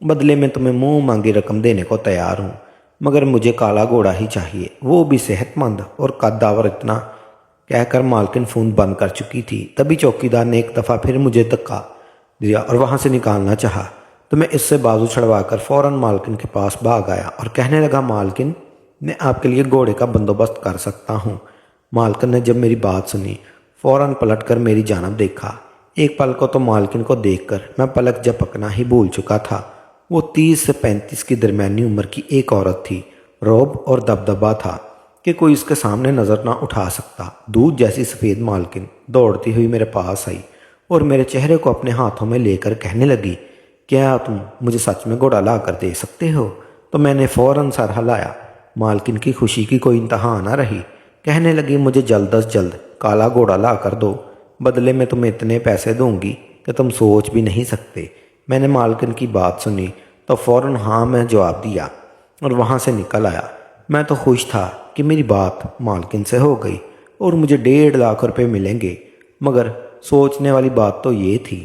بدلے میں تمہیں منہ مانگی رقم دینے کو تیار ہوں، مگر مجھے کالا گھوڑا ہی چاہیے، وہ بھی صحت مند اور قداور۔ اتنا کہہ کر مالکن فون بند کر چکی تھی، تبھی چوکیدار نے ایک دفعہ پھر مجھے دھکا دیا اور وہاں سے نکالنا چاہا، تو میں اس سے بازو چھڑوا کر فوراً مالکن کے پاس بھاگ آیا اور کہنے لگا، مالکن، میں آپ کے لیے گھوڑے کا بندوبست کر سکتا ہوں۔ مالکن نے جب میری بات سنی فوراً پلٹ کر میری جانب دیکھا۔ ایک پل کو تو مالکن کو دیکھ کر میں پلک جھپکنا ہی بھول چکا تھا۔ وہ 30 سے 35 کی درمیانی عمر کی ایک عورت تھی۔ رعب اور دبدبا تھا کہ کوئی اس کے سامنے نظر نہ اٹھا سکتا۔ دودھ جیسی سفید مالکن دوڑتی ہوئی میرے پاس آئی اور میرے چہرے کو اپنے ہاتھوں میں لے کر کہنے لگی، کیا تم مجھے سچ میں گھوڑا لا کر دے سکتے ہو؟ تو میں نے فوراً سر ہلایا۔ مالکن کی خوشی کی کوئی انتہا نہ رہی۔ کہنے لگی، مجھے جلد از جلد کالا گھوڑا لا کر دو، بدلے میں تمہیں اتنے پیسے دوں گی کہ تم سوچ بھی نہیں سکتے۔ میں نے مالکن کی بات سنی تو فوراً ہاں میں جواب دیا اور وہاں سے نکل آیا۔ میں تو خوش تھا کہ میری بات مالکن سے ہو گئی اور مجھے 1.5 لاکھ ملیں گے، مگر سوچنے والی بات تو یہ تھی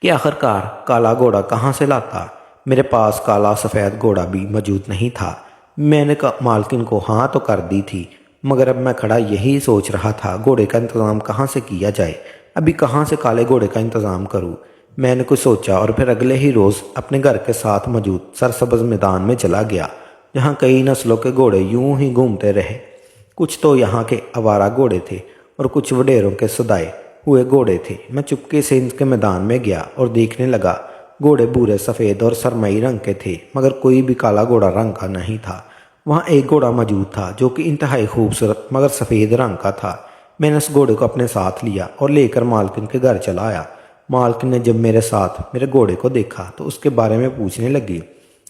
کہ آخرکار کالا گھوڑا کہاں سے لاتا۔ میرے پاس کالا سفید گھوڑا بھی موجود نہیں تھا۔ میں نے مالکن کو ہاں تو کر دی تھی، مگر اب میں کھڑا یہی سوچ رہا تھا، گھوڑے کا انتظام کہاں سے کیا جائے؟ ابھی کہاں سے کالے گھوڑے کا انتظام کروں؟ میں نے کچھ سوچا اور پھر اگلے ہی روز اپنے گھر کے ساتھ موجود سرسبز میدان میں چلا گیا، جہاں کئی نسلوں کے گھوڑے یوں ہی گھومتے رہے۔ کچھ تو یہاں کے آوارہ گھوڑے تھے اور کچھ وڈیروں کے سدائے ہوئے گھوڑے تھے۔ میں چپکے سے ان کے میدان میں گیا اور دیکھنے لگا۔ گھوڑے بھورے، سفید اور سرمئی رنگ کے تھے، مگر کوئی بھی کالا گھوڑا رنگ کا نہیں تھا۔ وہاں ایک گھوڑا موجود تھا جو کہ انتہائی خوبصورت مگر سفید رنگ کا تھا۔ میں نے اس گھوڑے کو اپنے ساتھ لیا اور لے کر مالکن کے گھر چلا آیا۔ مالکن نے جب میرے ساتھ میرے گھوڑے کو دیکھا تو اس کے بارے میں پوچھنے لگی۔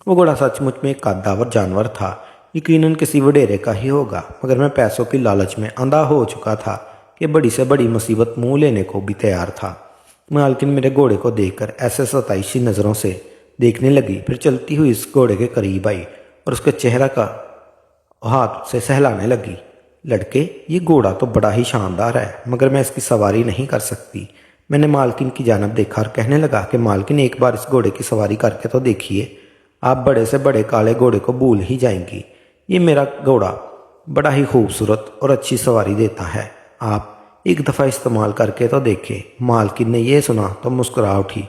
وہ گھوڑا سچ مچ میں ایک قداور جانور تھا، یقیناً کسی وڈیرے کا ہی ہوگا، مگر میں پیسوں کی لالچ میں اندھا ہو چکا تھا کہ بڑی سے بڑی مصیبت منہ لینے کو بھی تیار تھا۔ مالکن میرے گھوڑے کو دیکھ کر ایسے ستائشی نظروں سے دیکھنے لگی، پھر چلتی ہوئی اس گھوڑے کے قریب آئی اور اس کے چہرہ کا ہاتھ سے سہلانے لگی۔ لڑکے، یہ گھوڑا تو بڑا ہی شاندار ہے، مگر میں اس کی سواری نہیں کر سکتی۔ میں نے مالکن کی جانب دیکھا اور کہنے لگا کہ مالکن، ایک بار اس گھوڑے کی سواری کر کے تو دیکھیے، آپ بڑے سے بڑے کالے گھوڑے کو بھول ہی جائیں گی۔ یہ میرا گھوڑا بڑا ہی خوبصورت اور اچھی سواری دیتا ہے، آپ ایک دفعہ استعمال کر کے تو دیکھیں۔ مالکن نے یہ سنا تو مسکرا اٹھی،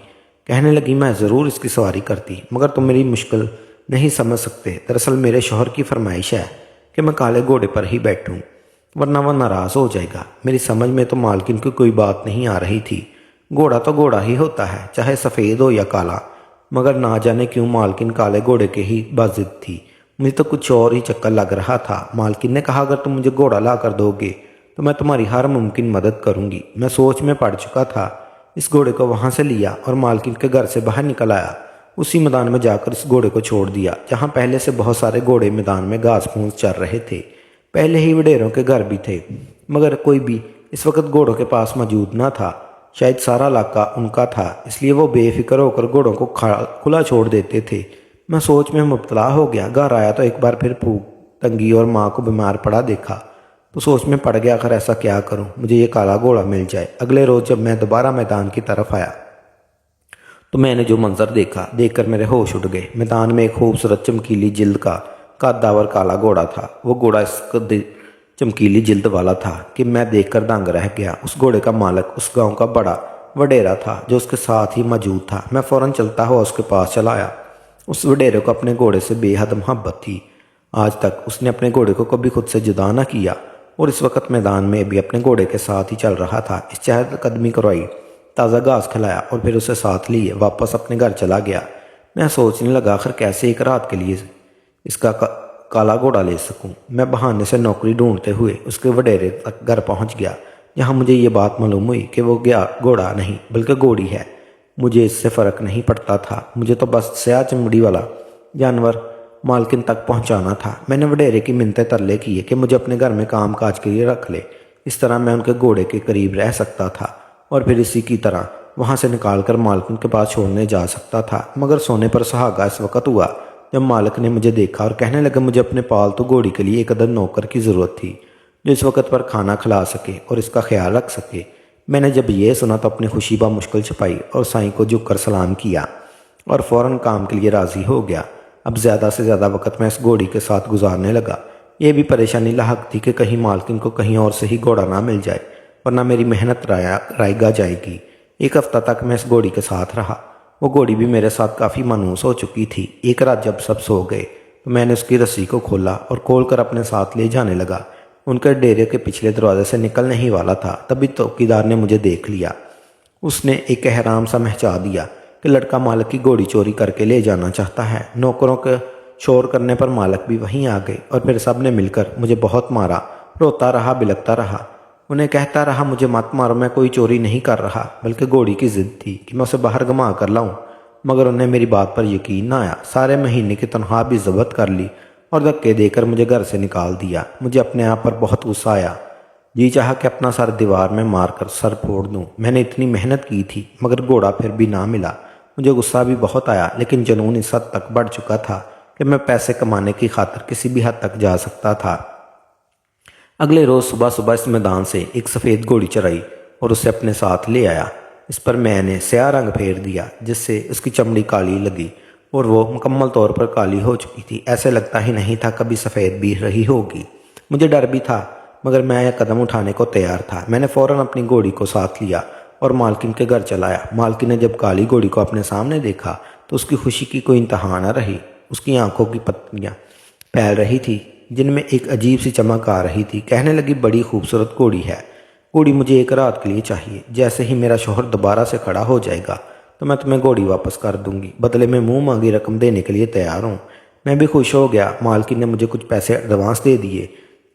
کہنے لگی، میں ضرور اس کی سواری کرتی، مگر تم میری مشکل نہیں سمجھ سکتے۔ دراصل میرے شوہر کی فرمائش ہے کہ میں کالے گھوڑے پر ہی بیٹھوں، ورنہ وہ ناراض ہو جائے گا۔ میری سمجھ میں تو مالکن کی کوئی بات نہیں آ رہی تھی۔ گھوڑا تو گھوڑا ہی ہوتا ہے، چاہے سفید ہو یا کالا، مگر نہ جانے کیوں مالکن کالے گھوڑے کے ہی بضد تھی۔ مجھے تو کچھ اور ہی چکر لگ رہا تھا۔ مالکن نے کہا، اگر تم مجھے گھوڑا لا کر دو گے تو میں تمہاری ہر ممکن مدد کروں گی۔ میں سوچ میں پڑ چکا تھا۔ اس گھوڑے کو وہاں سے لیا اور مالکن کے گھر سے باہر نکل آیا۔ اسی میدان میں جا کر اس گھوڑے کو چھوڑ دیا جہاں پہلے سے بہت سارے گھوڑے میدان میں گھاس پھوس چر رہے تھے۔ پہلے ہی وڈیروں کے گھر بھی تھے، مگر کوئی بھی اس وقت گھوڑوں کے پاس موجود نہ تھا۔ شاید سارا علاقہ ان کا تھا، اس لیے وہ بے فکر ہو کر گھوڑوں کو کھلا چھوڑ دیتے تھے۔ میں سوچ میں مبتلا ہو گیا۔ گھر آیا تو ایک بار پھر بھوک، تنگی اور ماں کو بیمار پڑا دیکھا تو سوچ میں پڑ گیا، آخر ایسا کیا کروں، مجھے یہ کالا گھوڑا مل جائے۔ اگلے روز جب میں دوبارہ میدان کی طرف آیا تو میں نے جو منظر دیکھا، دیکھ کر میرے ہوش اڑ گئے۔ میدان میں ایک خوبصورت چمکیلی جلد کا قداور کالا گھوڑا تھا۔ وہ گھوڑا اس قدر چمکیلی جلد والا تھا کہ میں دیکھ کر دنگ رہ گیا۔ اس گھوڑے کا مالک اس گاؤں کا بڑا وڈیرا تھا جو اس کے ساتھ ہی موجود تھا۔ میں فوراً چلتا ہوا اس کے پاس چلا آیا۔ اس وڈیرے کو اپنے گھوڑے سے بے حد محبت تھی۔ آج تک اس نے اپنے گھوڑے کو کبھی خود سے جدا نہ کیا اور اس وقت میدان میں بھی اپنے گھوڑے کے ساتھ ہی چل رہا تھا۔ اس چہل قدمی کروائی، تازہ گھاس کھلایا اور پھر اسے ساتھ لیے واپس اپنے گھر چلا گیا۔ میں سوچنے لگا، آخر کیسے ایک رات کے لیے اس کا کالا گھوڑا لے سکوں۔ میں بہانے سے نوکری ڈھونڈتے ہوئے اس کے وڈیرے تک گھر پہنچ گیا، جہاں مجھے یہ بات معلوم ہوئی کہ وہ گھوڑا نہیں بلکہ گھوڑی ہے۔ مجھے اس سے فرق نہیں پڑتا تھا، مجھے تو بس سیاہ چمڑی والا جانور مالکن تک پہنچانا تھا۔ میں نے وڈیرے کی منتیں ترلے کیے کہ مجھے اپنے گھر میں کام کاج کے لیے رکھ لے، اس طرح میں ان کے گھوڑے کے قریب رہ سکتا تھا اور پھر اسی کی طرح وہاں سے نکال کر مالکن کے پاس چھوڑنے جا سکتا تھا۔ مگر سونے پر سہاگا اس وقت ہوا جب مالک نے مجھے دیکھا اور کہنے لگا، مجھے اپنے پالتو گھوڑی کے لیے ایک عدد نوکر کی ضرورت تھی جو اس وقت پر کھانا کھلا سکے اور اس کا خیال رکھ سکے۔ میں نے جب یہ سنا تو اپنی خوشی بہ مشکل چھپائی اور سائیں کو جھک کر سلام کیا اور فوراً کام کے لیے راضی ہو گیا۔ اب زیادہ سے زیادہ وقت میں اس گھوڑی کے ساتھ گزارنے لگا۔ یہ بھی پریشانی لاحق تھی کہ کہیں مالکن کو کہیں اور سے ہی گھوڑا نہ مل جائے، ورنہ میری محنت رائگاں جائے گی۔ ایک ہفتہ تک میں اس گھوڑی کے ساتھ رہا۔ وہ گھوڑی بھی میرے ساتھ کافی مانوس ہو چکی تھی۔ ایک رات جب سب سو گئے تو میں نے اس کی رسی کو کھولا اور کھول کر اپنے ساتھ لے جانے لگا۔ ان کے ڈیرے کے پچھلے دروازے سے نکلنے ہی والا تھا، تبھی چوکیدار نے مجھے دیکھ لیا۔ اس نے ایک احرام سا مہچا دیا کہ لڑکا مالک کی گھوڑی چوری کر کے لے جانا چاہتا ہے۔ نوکروں کے شور کرنے پر مالک بھی وہیں آ گئے اور پھر سب نے مل کر مجھے بہت مارا۔ روتا رہا، بلکتا رہا، انہیں کہتا رہا مجھے مت مارو، میں کوئی چوری نہیں کر رہا، بلکہ گھوڑی کی ضد تھی کہ میں اسے باہر گھما کر لاؤں۔ مگر انہیں میری بات پر یقین نہ آیا۔ سارے مہینے کی تنخواہ بھی ضبط کر لی اور دھکے دے کر مجھے گھر سے نکال دیا۔ مجھے اپنے آپ پر بہت غصہ آیا۔ جی چاہا کہ اپنا سر دیوار میں مار کر سر پھوڑ دوں۔ میں نے اتنی محنت کی تھی مگر گھوڑا پھر بھی نہ ملا۔ مجھے غصہ بھی بہت آیا، لیکن جنون اس حد تک بڑھ چکا تھا کہ میں پیسے کمانے کی خاطر کسی بھی حد تک جا سکتا تھا۔ اگلے روز صبح صبح اس میدان سے ایک سفید گھوڑی چرائی اور اسے اپنے ساتھ لے آیا۔ اس پر میں نے سیاہ رنگ پھیر دیا جس سے اس کی چمڑی کالی لگی اور وہ مکمل طور پر کالی ہو چکی تھی۔ ایسے لگتا ہی نہیں تھا کبھی سفید بھی رہی ہوگی۔ مجھے ڈر بھی تھا مگر میں یہ قدم اٹھانے کو تیار تھا۔ میں نے فوراً اپنی گھوڑی کو ساتھ لیا اور مالکن کے گھر چلایا۔ مالکن نے جب کالی گھوڑی کو اپنے سامنے دیکھا تو اس کی خوشی کی کوئی انتہا نہ رہی۔ اس کی آنکھوں کی پتیاں پھیل رہی تھی جن میں ایک عجیب سی چمک آ رہی تھی۔ کہنے لگی بڑی خوبصورت گھوڑی ہے، گھوڑی مجھے ایک رات کے لیے چاہیے۔ جیسے ہی میرا شوہر دوبارہ سے کھڑا ہو جائے گا تو میں تمہیں گھوڑی واپس کر دوں گی، بدلے میں منہ مانگی رقم دینے کے لیے تیار ہوں۔ میں بھی خوش ہو گیا۔ مالکن نے مجھے کچھ پیسے ایڈوانس دے دیے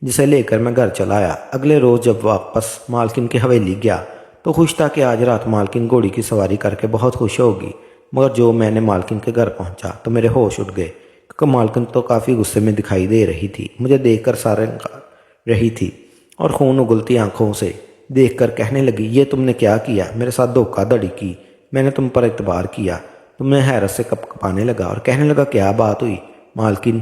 جسے لے کر میں گھر چلا آیا۔ اگلے روز جب واپس مالکن کی حویلی گیا تو خوش تھا کہ آج رات مالکن گھوڑی کی سواری کر کے بہت خوش ہوگی۔ مگر جو میں نے مالکن کے گھر پہنچا تو میرے ہوش اٹھ گئے کیونکہ مالکن تو کافی غصے میں دکھائی دے رہی تھی۔ مجھے دیکھ کر سارے رہی تھی اور خون اگلتی آنکھوں سے دیکھ کر کہنے لگی یہ تم نے کیا کیا؟ میرے ساتھ دھوکہ دھڑی کی، میں نے تم پر اعتبار کیا۔ تم نے حیرت سے کپ کپانے لگا اور کہنے لگا کیا بات ہوئی؟ مالکن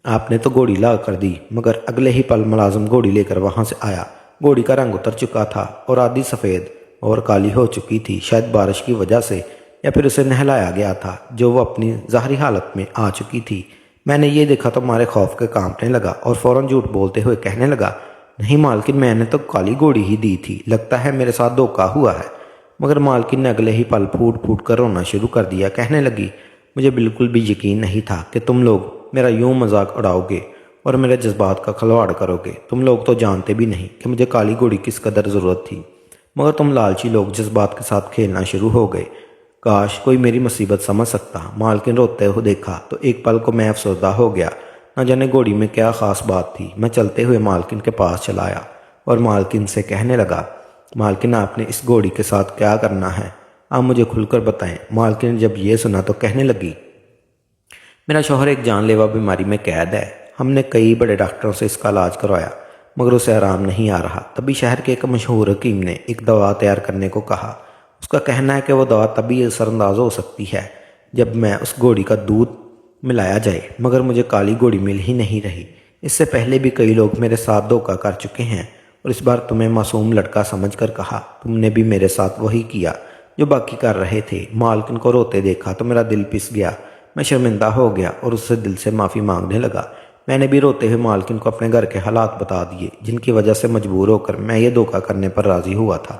آپ نے تو گھوڑی لا کر دی۔ مگر اگلے ہی پل ملازم گھوڑی لے کر وہاں سے آیا۔ گھوڑی کا رنگ اتر چکا تھا اور آدھی سفید اور کالی ہو چکی تھی، شاید بارش کی وجہ سے یا پھر اسے نہلایا گیا تھا جو وہ اپنی ظاہری حالت میں آ چکی تھی۔ میں نے یہ دیکھا تو ہمارے خوف کے کانپنے لگا اور فوراً جھوٹ بولتے ہوئے کہنے لگا نہیں مالکن میں نے تو کالی گھوڑی ہی دی تھی، لگتا ہے میرے ساتھ دھوکہ ہوا ہے۔ مگر مالکن نے اگلے ہی پل پھوٹ پھوٹ کر رونا شروع کر دیا۔ کہنے لگی مجھے بالکل بھی یقین نہیں تھا کہ تم لوگ میرا یوں مذاق اڑاؤ گے اور میرے جذبات کا کھلواڑ کرو گے۔ تم لوگ تو جانتے بھی نہیں کہ مجھے کالی گھوڑی کس قدر ضرورت تھی، مگر تم لالچی لوگ جذبات کے ساتھ کھیلنا شروع ہو گئے۔ کاش کوئی میری مصیبت سمجھ سکتا۔ مالکن روتے ہوئے دیکھا تو ایک پل کو میں افسردہ ہو گیا۔ نہ جانے گھوڑی میں کیا خاص بات تھی۔ میں چلتے ہوئے مالکن کے پاس چلا آیا اور مالکن سے کہنے لگا مالکن آپ نے اس گھوڑی کے ساتھ کیا کرنا ہے؟ آپ مجھے کھل کر بتائیں۔ مالکن نے جب یہ سنا تو کہنے لگی میرا شوہر ایک جان لیوا بیماری میں قید ہے۔ ہم نے کئی بڑے ڈاکٹروں سے اس کا علاج کروایا مگر اسے آرام نہیں آ رہا۔ تبھی شہر کے ایک مشہور حکیم نے ایک دوا تیار کرنے کو کہا۔ اس کا کہنا ہے کہ وہ دوا تبھی اثر انداز ہو سکتی ہے جب میں اس گھوڑی کا دودھ ملایا جائے، مگر مجھے کالی گھوڑی مل ہی نہیں رہی۔ اس سے پہلے بھی کئی لوگ میرے ساتھ دھوکہ کر چکے ہیں اور اس بار تمہیں معصوم لڑکا سمجھ کر کہا۔ تم نے بھی میرے ساتھ وہی کیا جو باقی کر رہے تھے۔ مالکن کو روتے دیکھا تو میرا دل پس گیا۔ میں شرمندہ ہو گیا اور اس سے دل سے معافی مانگنے لگا۔ میں نے بھی روتے ہوئے مالکن کو اپنے گھر کے حالات بتا دیے جن کی وجہ سے مجبور ہو کر میں یہ دھوکہ کرنے پر راضی ہوا تھا۔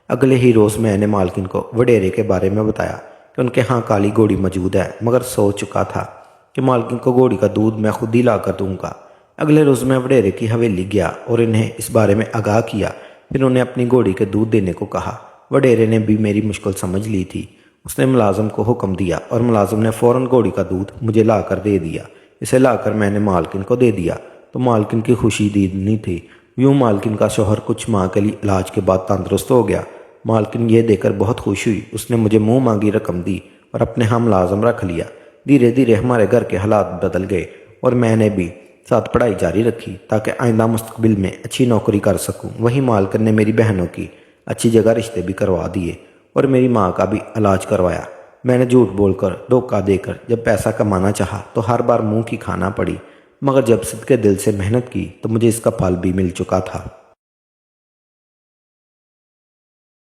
اگلے ہی روز میں نے مالکن کو وڈیرے کے بارے میں بتایا کہ ان کے ہاں کالی گھوڑی موجود ہے، مگر سوچ چکا تھا کہ مالکن کو گھوڑی کا دودھ میں خود ہی لا کر دوں گا۔ اگلے روز میں وڈیرے کی حویلی گیا اور انہیں اس بارے میں آگاہ کیا، پھر انہیں اپنی گھوڑی کے دودھ دینے کو کہا۔ وڈیرے نے بھی میری مشکل سمجھ لی تھی۔ اس نے ملازم کو حکم دیا اور ملازم نے فوراً گھوڑی کا دودھ مجھے لا کر دے دیا۔ اسے لا کر میں نے مالکن کو دے دیا تو مالکن کی خوشی دیدنی تھی۔ یوں مالکن کا شوہر کچھ ماہ کے لیے علاج کے بعد تندرست ہو گیا۔ مالکن یہ دیکھ کر بہت خوش ہوئی۔ اس نے مجھے منہ مانگی رقم دی اور اپنے ہاں ملازم رکھ لیا۔ دھیرے دھیرے ہمارے گھر کے حالات بدل گئے اور میں نے بھی ساتھ پڑھائی جاری رکھی تاکہ آئندہ مستقبل میں اچھی نوکری کر سکوں۔ وہیں مالکن نے میری بہنوں کی اچھی جگہ رشتے بھی کروا دیے اور میری ماں کا بھی علاج کروایا۔ میں نے جھوٹ بول کر دھوکہ دے کر جب پیسہ کمانا چاہا تو ہر بار منہ کی کھانا پڑی، مگر جب صدقے دل سے محنت کی تو مجھے اس کا پھل بھی مل چکا تھا۔